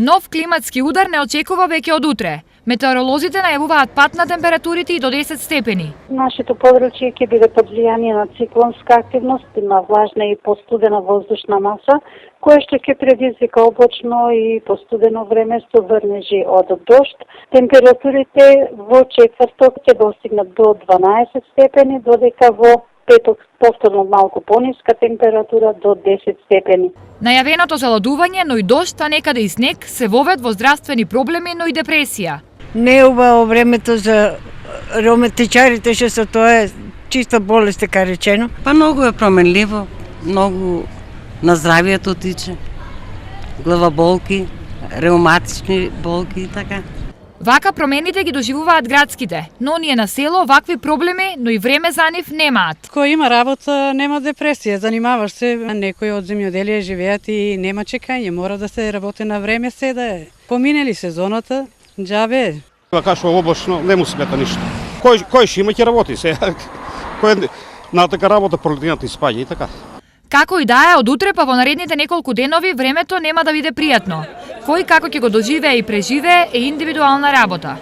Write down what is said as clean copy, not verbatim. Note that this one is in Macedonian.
Нов климатски удар не очекува веќе од утре. Метеоролозите најавуваат пат на температурите и до 10 степени. Нашето подручје ќе биде под влијание на циклонска активност, има влажна и постудена воздушна маса, која што ќе предизвика облачно и постудено време со врнежи од дожд. Температурите во четврток ќе достигнат до 12 степени, додека во петок повторно малку пониска температура до 10 степени. Најавеното заладување, но и дожд, а некаде и снег, се вовед во здравствени проблеми, но и депресија. Не е убаво времето за романтичарите, што се тоа е чиста болест, така речено. Па многу е променливо, многу на здравието тиче. Главаболки, реуматични болки и така. Вака промените ги доживуваат градските, но оние на село вакви проблеми, но и време за нив немаат. Кој има работа, нема депресија, занимаваш се, некои од земјоделие живеат и нема чекање, мора да се работи на време се да е. Поминели сезоната, џабе. Кашо облачно не му смета ништо. Кој ќе има ќе работи се. Кој на така работа пролетината испаѓа и така. Како и да е, од утре па во наредните неколку денови времето нема да биде пријатно. Кој како ќе го доживее и преживее е индивидуална работа.